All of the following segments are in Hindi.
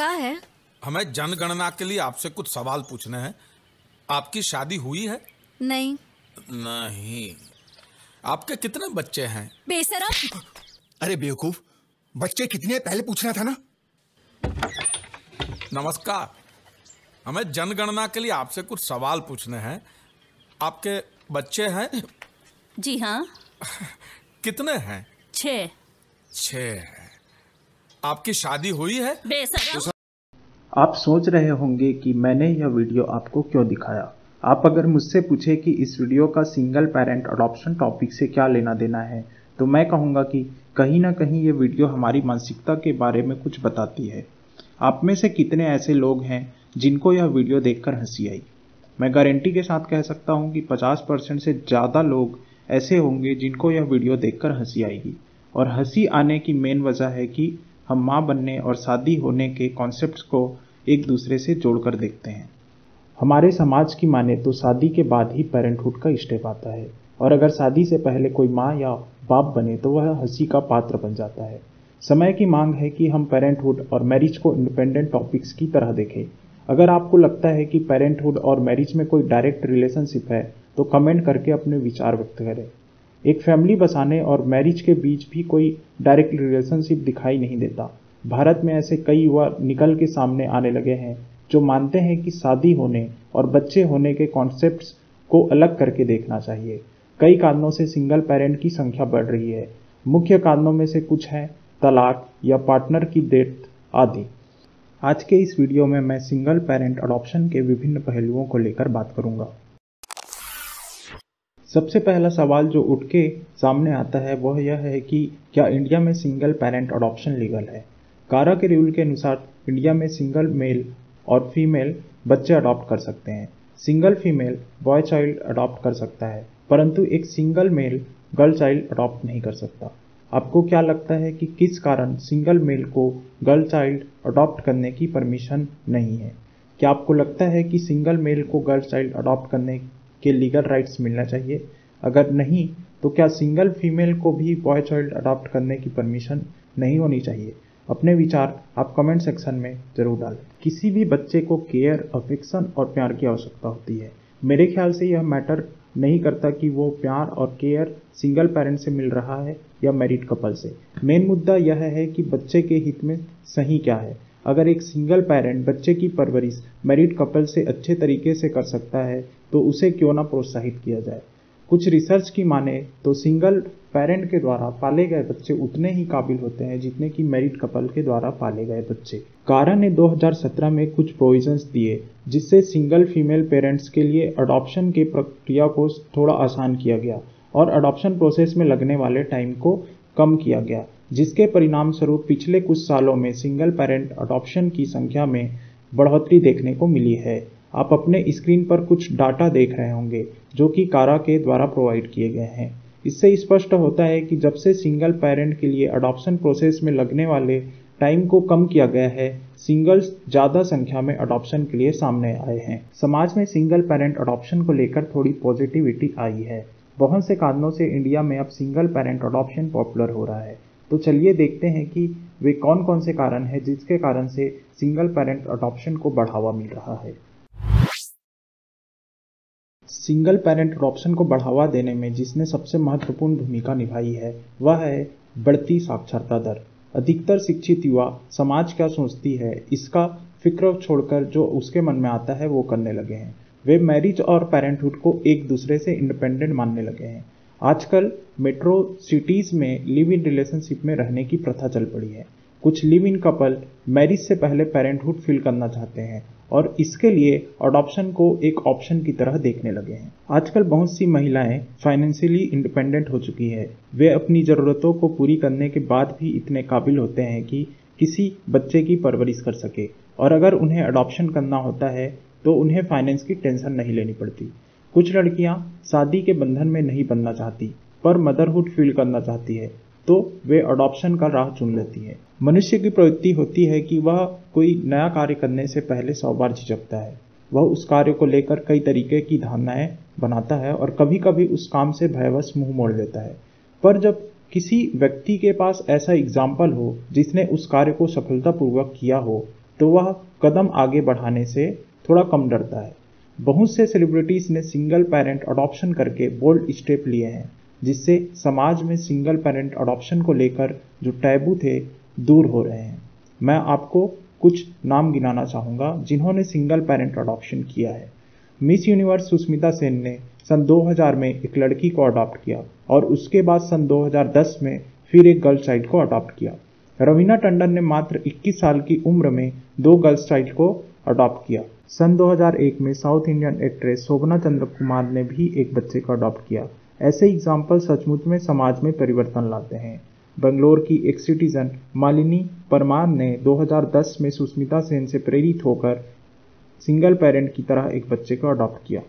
का है? हमें जनगणना के लिए आपसे कुछ सवाल पूछने हैं। आपकी शादी हुई है? नहीं। नहीं। आपके कितने बच्चे हैं? बेशरम। अरे बेवकूफ, बच्चे कितने पहले पूछना था ना। नमस्कार, हमें जनगणना के लिए आपसे कुछ सवाल पूछने हैं। आपके बच्चे हैं? जी हाँ। कितने हैं? 6। 6। आपकी शादी हुई है? बेशरम। आप सोच रहे होंगे कि मैंने यह वीडियो आपको क्यों दिखाया। आप अगर मुझसे पूछे कि इस वीडियो का सिंगल पेरेंट अडॉप्शन टॉपिक से क्या लेना देना है, तो मैं कहूँगा कि कहीं ना कहीं ये वीडियो हमारी मानसिकता के बारे में कुछ बताती है। आप में से कितने ऐसे लोग हैं जिनको यह वीडियो देखकर हंसी आई? मैं गारंटी के साथ कह सकता हूँ कि 50% से ज़्यादा लोग ऐसे होंगे जिनको यह वीडियो देखकर हंसी आएगी। और हंसी आने की मेन वजह है कि हम माँ बनने और शादी होने के कॉन्सेप्ट्स को एक दूसरे से जोड़कर देखते हैं। हमारे समाज की माने तो शादी के बाद ही पेरेंटहुड का स्टेप आता है, और अगर शादी से पहले कोई माँ या बाप बने तो वह हंसी का पात्र बन जाता है। समय की मांग है कि हम पेरेंटहुड और मैरिज को इंडिपेंडेंट टॉपिक्स की तरह देखें। अगर आपको लगता है कि पेरेंटहुड और मैरिज में कोई डायरेक्ट रिलेशनशिप है तो कमेंट करके अपने विचार व्यक्त करें। एक फैमिली बसाने और मैरिज के बीच भी कोई डायरेक्ट रिलेशनशिप दिखाई नहीं देता। भारत में ऐसे कई युवा निकल के सामने आने लगे हैं जो मानते हैं कि शादी होने और बच्चे होने के कॉन्सेप्ट्स को अलग करके देखना चाहिए। कई कारणों से सिंगल पेरेंट की संख्या बढ़ रही है। मुख्य कारणों में से कुछ हैं तलाक या पार्टनर की डेथ आदि। आज के इस वीडियो में मैं सिंगल पेरेंट अडॉप्शन के विभिन्न पहलुओं को लेकर बात करूंगा। सबसे पहला सवाल जो उठ के सामने आता है वह यह है कि क्या इंडिया में सिंगल पेरेंट अडॉप्शन लीगल है। कारा के रूल के अनुसार इंडिया में सिंगल मेल और फीमेल बच्चे अडॉप्ट कर सकते हैं। Single female boy child adopt कर सकता है, परंतु एक single male girl child adopt नहीं कर सकता। आपको क्या लगता है कि किस कारण सिंगल मेल को गर्ल चाइल्ड अडॉप्ट करने की परमिशन नहीं है? क्या आपको लगता है कि सिंगल मेल को गर्ल चाइल्ड अडॉप्ट करने के लीगल राइट्स मिलना चाहिए? अगर नहीं, तो क्या सिंगल फीमेल को भी बॉय चाइल्ड अडॉप्ट करने की परमिशन नहीं होनी चाहिए? अपने विचार आप कमेंट सेक्शन में जरूर डालें। किसी भी बच्चे को केयर, अफेक्शन और प्यार की आवश्यकता होती है। मेरे ख्याल से यह मैटर नहीं करता कि वो प्यार और केयर सिंगल पेरेंट से मिल रहा है या मैरिड कपल से। मेन मुद्दा यह है कि बच्चे के हित में सही क्या है। अगर एक सिंगल पेरेंट बच्चे की परवरिश मैरिड कपल से अच्छे तरीके से कर सकता है तो उसे क्यों ना प्रोत्साहित किया जाए। कुछ रिसर्च की माने तो सिंगल पेरेंट के द्वारा पाले गए बच्चे उतने ही काबिल होते हैं जितने कि मैरिड कपल के द्वारा पाले गए बच्चे। कारा ने 2017 में कुछ प्रोविजंस दिए जिससे सिंगल फीमेल पेरेंट्स के लिए अडॉप्शन की प्रक्रिया को थोड़ा आसान किया गया और अडॉप्शन प्रोसेस में लगने वाले टाइम को कम किया गया, जिसके परिणाम स्वरूप पिछले कुछ सालों में सिंगल पेरेंट अडॉप्शन की संख्या में बढ़ोतरी देखने को मिली है। आप अपने स्क्रीन पर कुछ डाटा देख रहे होंगे जो कि कारा के द्वारा प्रोवाइड किए गए हैं। इससे स्पष्ट होता है कि जब से सिंगल पेरेंट के लिए अडॉप्शन प्रोसेस में लगने वाले टाइम को कम किया गया है, सिंगल्स ज़्यादा संख्या में अडॉप्शन के लिए सामने आए हैं। समाज में सिंगल पेरेंट अडॉप्शन को लेकर थोड़ी पॉजिटिविटी आई है। बहुत से कारणों से इंडिया में अब सिंगल पेरेंट अडॉप्शन पॉपुलर हो रहा है। तो चलिए देखते हैं कि वे कौन कौन से कारण हैं जिसके कारण से सिंगल पेरेंट अडॉप्शन को बढ़ावा मिल रहा है। सिंगल पेरेंट अडॉप्शन को बढ़ावा देने में जिसने सबसे महत्वपूर्ण भूमिका निभाई है वह है बढ़ती साक्षरता दर। अधिकतर शिक्षित युवा समाज क्या सोचती है इसका फिक्र छोड़कर जो उसके मन में आता है वो करने लगे हैं। वे मैरिज और पेरेंटहुड को एक दूसरे से इंडिपेंडेंट मानने लगे हैं। आजकल मेट्रो सिटीज में लिव इन रिलेशनशिप में रहने की प्रथा चल पड़ी है। कुछ लिव इन कपल मैरिज से पहले पेरेंटहुड फील करना चाहते हैं और इसके लिए अडॉप्शन को एक ऑप्शन की तरह देखने लगे हैं। आजकल बहुत सी महिलाएं फाइनेंशियली इंडिपेंडेंट हो चुकी है। वे अपनी ज़रूरतों को पूरी करने के बाद भी इतने काबिल होते हैं कि किसी बच्चे की परवरिश कर सके, और अगर उन्हें अडॉप्शन करना होता है तो उन्हें फाइनेंस की टेंशन नहीं लेनी पड़ती। कुछ लड़कियां शादी के बंधन में नहीं बनना चाहती पर मदरहुड फील करना चाहती है तो वे अडॉप्शन का राह चुन लेती है। मनुष्य की प्रवृत्ति होती है कि वह कोई नया कार्य करने से पहले 100 बार झिझकता है। वह उस कार्य को लेकर कई तरीके की धारणाएं बनाता है और कभी कभी उस काम से भयवश मुंह मोड़ लेता है। पर जब किसी व्यक्ति के पास ऐसा एग्जाम्पल हो जिसने उस कार्य को सफलतापूर्वक किया हो तो वह कदम आगे बढ़ाने से थोड़ा कम डरता है। बहुत से सेलिब्रिटीज ने सिंगल पेरेंट अडॉप्शन करके बोल्ड स्टेप लिए हैं, जिससे समाज में सिंगल पेरेंट अडॉप्शन को लेकर जो टैबू थे दूर हो रहे हैं। मैं आपको कुछ नाम गिनाना चाहूँगा जिन्होंने सिंगल पेरेंट अडॉप्शन किया है। मिस यूनिवर्स सुष्मिता सेन ने सन 2000 में एक लड़की को अडॉप्ट किया और उसके बाद सन 2010 में फिर एक गर्ल चाइल्ड को अडॉप्ट किया। रवीना टंडन ने मात्र 21 साल की उम्र में 2 गर्ल्स चाइल्ड को अडॉप्ट किया। सन 2001 में साउथ इंडियन एक्ट्रेस शोभना चंद्र कुमार ने भी एक बच्चे को अडॉप्ट किया। ऐसे एग्जाम्पल सचमुच में समाज में परिवर्तन लाते हैं। बंगलोर की एक सिटीजन मालिनी परमार ने 2010 में सुष्मिता सेन से प्रेरित होकर सिंगल पेरेंट की तरह एक बच्चे को अडॉप्ट किया।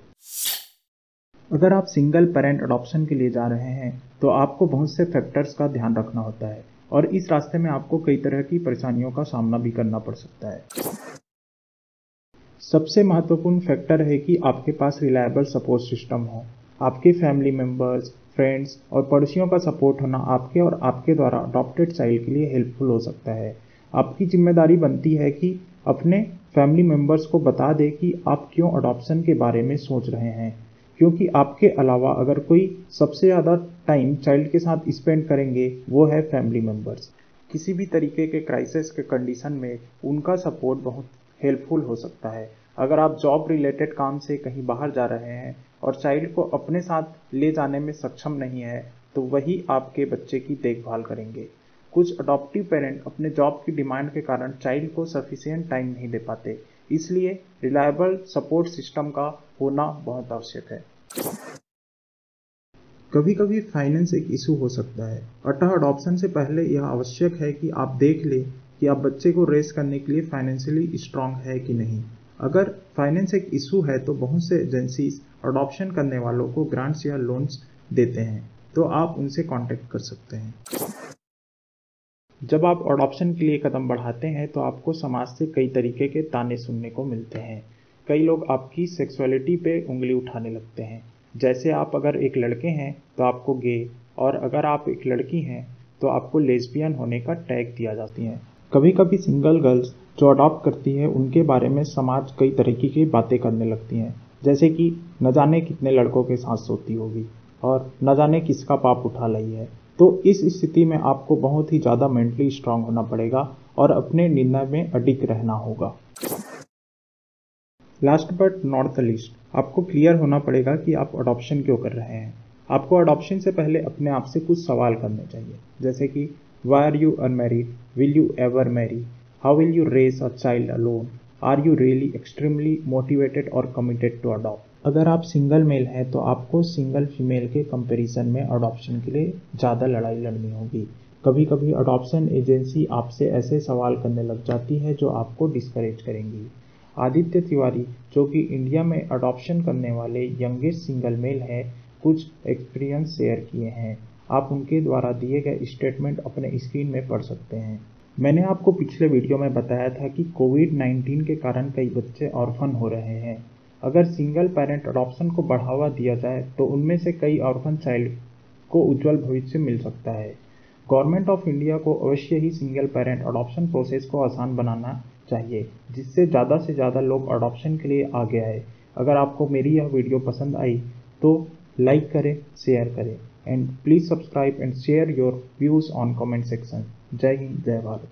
अगर आप सिंगल पेरेंट अडॉप्शन के लिए जा रहे हैं तो आपको बहुत से फैक्टर्स का ध्यान रखना होता है और इस रास्ते में आपको कई तरह की परेशानियों का सामना भी करना पड़ सकता है। सबसे महत्वपूर्ण फैक्टर है कि आपके पास रिलायबल सपोर्ट सिस्टम हो। आपके फैमिली मेंबर्स, फ्रेंड्स और पड़ोसियों का सपोर्ट होना आपके और आपके द्वारा अडॉप्टेड चाइल्ड के लिए हेल्पफुल हो सकता है। आपकी जिम्मेदारी बनती है कि अपने फैमिली मेंबर्स को बता दें कि आप क्यों अडॉप्शन के बारे में सोच रहे हैं, क्योंकि आपके अलावा अगर कोई सबसे ज़्यादा टाइम चाइल्ड के साथ स्पेंड करेंगे वो है फैमिली मेंबर्स। किसी भी तरीके के क्राइसिस के कंडीशन में उनका सपोर्ट बहुत हेल्पफुल हो सकता है। अगर आप जॉब रिलेटेड काम से कहीं बाहर जा रहे हैं और चाइल्ड को अपने साथ ले जाने में सक्षम नहीं है तो वही आपके बच्चे की देखभाल करेंगे। कुछ अडॉप्टिव पेरेंट अपने जॉब की डिमांड के कारण चाइल्ड को सफिशिएंट टाइम नहीं दे पाते, इसलिए रिलायबल सपोर्ट सिस्टम का होना बहुत आवश्यक है। कभी कभी फाइनेंस एक इशू हो सकता है, अतः अडॉप्शन से पहले यह आवश्यक है कि आप देख लें कि आप बच्चे को रेस करने के लिए फाइनेंशियली स्ट्रांग है कि नहीं। अगर फाइनेंस एक इशू है तो बहुत से एजेंसीज अडॉप्शन करने वालों को ग्रांट्स या लोन्स देते हैं, तो आप उनसे कांटेक्ट कर सकते हैं। जब आप अडॉप्शन के लिए कदम बढ़ाते हैं तो आपको समाज से कई तरीके के ताने सुनने को मिलते हैं। कई लोग आपकी सेक्सुअलिटी पे उंगली उठाने लगते हैं। जैसे आप अगर एक लड़के हैं तो आपको गे, और अगर आप एक लड़की हैं तो आपको लेस्बियन होने का टैग दिया जाती है। कभी कभी सिंगल गर्ल्स जो अडॉप्ट करती है उनके बारे में समाज कई तरीके की बातें करने लगती हैं, जैसे कि न जाने कितने लड़कों के साथ सोती होगी और न जाने किसका पाप उठा लाई है। तो इस स्थिति में आपको बहुत ही ज़्यादा मेंटली स्ट्रांग होना पड़ेगा और अपने निर्णय में अडिग रहना होगा। Last but not the least, आपको क्लियर होना पड़ेगा कि आप अडॉप्शन क्यों कर रहे हैं। आपको अडॉप्शन से पहले अपने आप से कुछ सवाल करने चाहिए, जैसे कि why are you unmarried, will you ever marry, how will you raise a child alone, are you really extremely motivated और कमिटेड टू अडॉप्ट। अगर आप सिंगल मेल हैं तो आपको सिंगल फीमेल के कंपैरिजन में अडॉप्शन के लिए ज़्यादा लड़ाई लड़नी होगी। कभी कभी अडॉप्शन एजेंसी आपसे ऐसे सवाल करने लग जाती है जो आपको डिस्करेज करेंगी। आदित्य तिवारी, जो कि इंडिया में अडॉप्शन करने वाले यंगेस्ट सिंगल मेल है, कुछ एक्सपीरियंस शेयर किए हैं। आप उनके द्वारा दिए गए स्टेटमेंट अपने स्क्रीन में पढ़ सकते हैं। मैंने आपको पिछले वीडियो में बताया था कि कोविड-19 के कारण कई बच्चे ऑर्फन हो रहे हैं। अगर सिंगल पेरेंट अडॉप्शन को बढ़ावा दिया जाए तो उनमें से कई ऑर्फन चाइल्ड को उज्जवल भविष्य मिल सकता है। गवर्नमेंट ऑफ इंडिया को अवश्य ही सिंगल पेरेंट अडॉप्शन प्रोसेस को आसान बनाना चाहिए, जिससे ज़्यादा से ज़्यादा लोग अडॉप्शन के लिए आगे आए। अगर आपको मेरी यह वीडियो पसंद आई तो लाइक करें, शेयर करें, and please subscribe and share your views on comment section. जय हिंद, जय भारत।